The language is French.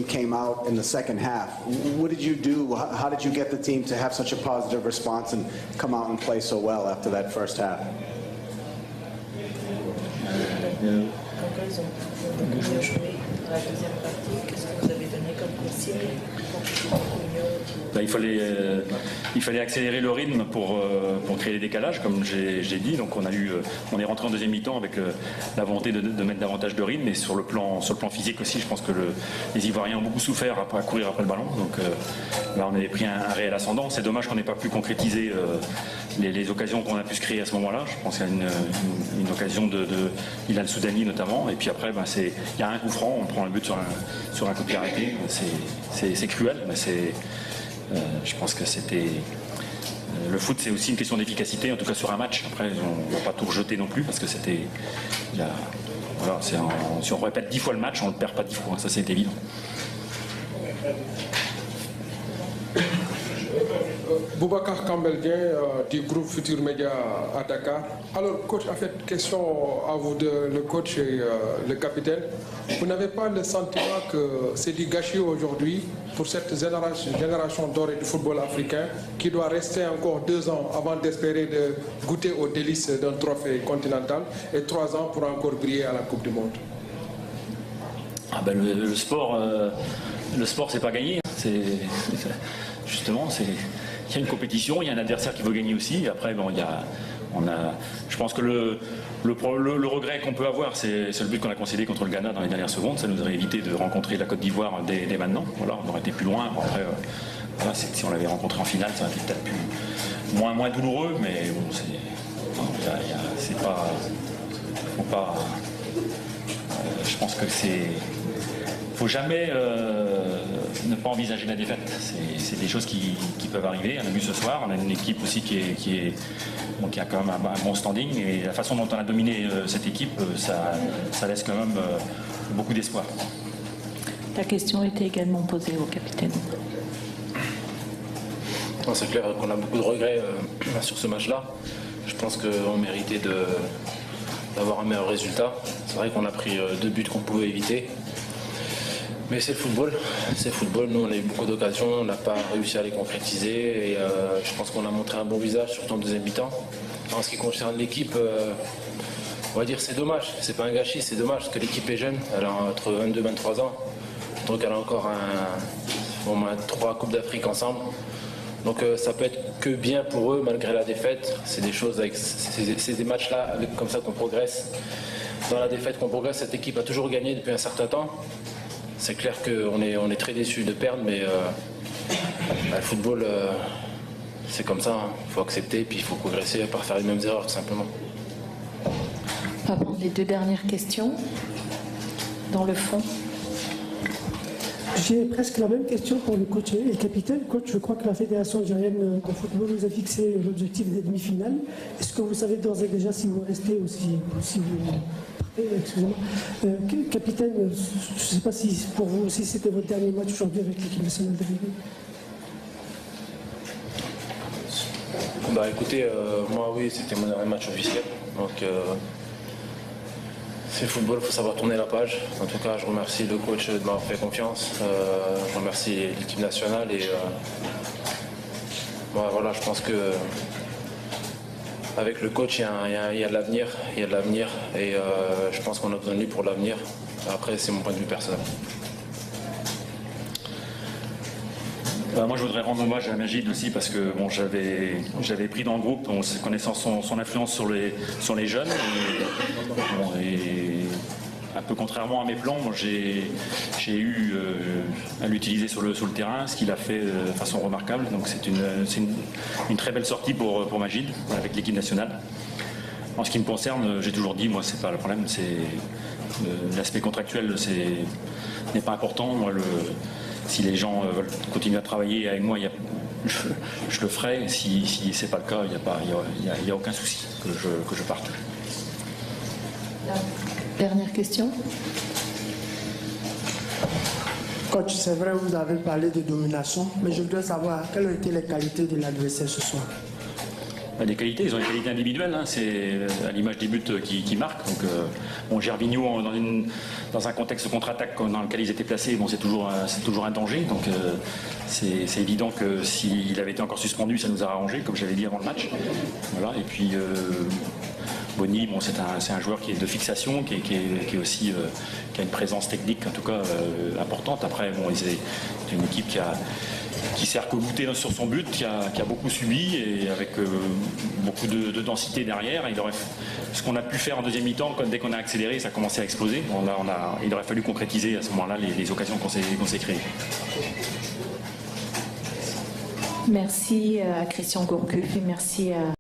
came out in the second half. What did you do? How did you get the team to have such a positive response and come out and play so well after that first half? Il fallait accélérer le rythme pour créer des décalages, comme j'ai dit. Donc on est rentré en deuxième mi-temps avec la volonté de mettre davantage de rythme, et sur le plan physique aussi, je pense que les Ivoiriens ont beaucoup souffert à courir après le ballon. Donc là on avait pris un réel ascendant. C'est dommage qu'on n'ait pas pu concrétiser les occasions qu'on a pu se créer à ce moment-là. Je pense qu'il y a une occasion de Hilal Soudani notamment, et puis après il y a un coup franc, on prend le but sur un coup de pied arrêté. C'est cruel, mais je pense que c'était... Le foot, c'est aussi une question d'efficacité, en tout cas sur un match. Après, on ne va pas tout rejeter non plus, parce que c'était... Voilà, si on répète 10 fois le match, on ne le perd pas 10 fois, ça c'est évident. Boubacar Kambelguin du groupe Futur Média à Dakar. Alors coach, en fait, question à vous, le coach et le capitaine. Vous n'avez pas le sentiment que c'est du gâchis aujourd'hui pour cette génération dorée du football africain qui doit rester encore 2 ans avant d'espérer de goûter aux délices d'un trophée continental et 3 ans pour encore briller à la Coupe du Monde? Le sport, c'est pas gagné. Justement, il y a une compétition, il y a un adversaire qui veut gagner aussi. Après, je pense que le regret qu'on peut avoir, c'est le but qu'on a concédé contre le Ghana dans les dernières secondes. Ça nous aurait évité de rencontrer la Côte d'Ivoire dès maintenant. Voilà, on aurait été plus loin. Bon, après, si on l'avait rencontré en finale, ça aurait été peut-être moins douloureux, mais bon, c'est pas... je pense que c'est... Il ne faut jamais ne pas envisager la défaite. C'est des choses qui peuvent arriver. On a vu ce soir, on a une équipe aussi qui a quand même un bon standing, et la façon dont on a dominé cette équipe, ça laisse quand même beaucoup d'espoir. La question était également posée au capitaine. C'est clair qu'on a beaucoup de regrets sur ce match-là. Je pense qu'on méritait d'avoir un meilleur résultat. C'est vrai qu'on a pris 2 buts qu'on pouvait éviter. Mais c'est le football, Nous, on a eu beaucoup d'occasions, on n'a pas réussi à les concrétiser, et je pense qu'on a montré un bon visage, surtout en deuxième mi-temps. En ce qui concerne l'équipe, on va dire c'est dommage, c'est pas un gâchis, c'est dommage parce que l'équipe est jeune, elle a entre 22 et 23 ans, donc elle a encore au moins 3 Coupes d'Afrique ensemble. Donc ça peut être que bien pour eux malgré la défaite. C'est des choses, c'est des matchs-là comme ça qu'on progresse. Dans la défaite qu'on progresse, cette équipe a toujours gagné depuis un certain temps. C'est clair qu'on est très déçus de perdre, mais le football, c'est comme ça. Il faut accepter, puis il faut progresser, pas faire les mêmes erreurs, tout simplement. On va prendre les 2 dernières questions. Dans le fond. J'ai presque la même question pour le coach et le capitaine. Coach, je crois que la Fédération algérienne de football nous a fixé l'objectif des demi-finales. Est-ce que vous savez d'ores et déjà si vous restez ou si vous... Excusez-moi. Capitaine, je ne sais pas si pour vous aussi c'était votre dernier match aujourd'hui avec l'équipe nationale de rugby. Écoutez, moi oui, c'était mon dernier match officiel. Donc c'est le football, il faut savoir tourner la page. En tout cas, je remercie le coach de m'avoir fait confiance. Je remercie l'équipe nationale et voilà, je pense que avec le coach, il y a de l'avenir, et je pense qu'on a besoin de lui pour l'avenir. Après, c'est mon point de vue personnel. Moi, je voudrais rendre hommage à Majid aussi, parce que bon, j'avais pris dans le groupe, connaissant son influence sur les jeunes, et un peu contrairement à mes plans, j'ai eu à l'utiliser sur le terrain, ce qu'il a fait de façon remarquable. Donc c'est une très belle sortie pour Majid avec l'équipe nationale. En ce qui me concerne, j'ai toujours dit, moi c'est pas le problème, c'est l'aspect contractuel n'est pas important. Moi, si les gens veulent continuer à travailler avec moi, je le ferai. Si c'est pas le cas, il n'y a aucun souci que je parte. Dernière question. Coach, c'est vrai, vous avez parlé de domination, mais je voudrais savoir quelles ont été les qualités de l'adversaire ce soir. Des qualités, ils ont des qualités individuelles, hein, c'est à l'image des buts qui marquent. Donc, bon, Gervinho, dans un contexte de contre-attaque dans lequel ils étaient placés, bon, c'est toujours un danger. Donc c'est évident que s'il avait été encore suspendu, ça nous a arrangé, comme j'avais dit avant le match. Voilà. Et puis Boni, bon, c'est un joueur qui est de fixation, qui est aussi qui a une présence technique en tout cas importante. Après, bon, c'est une équipe qui s'est arc-boutée sur son but, qui a beaucoup subi et avec beaucoup de densité derrière. Ce qu'on a pu faire en deuxième mi-temps, dès qu'on a accéléré, ça a commencé à exploser. Il aurait fallu concrétiser à ce moment-là les occasions qu'on s'est créées. Merci à Christian Gourcuff et merci à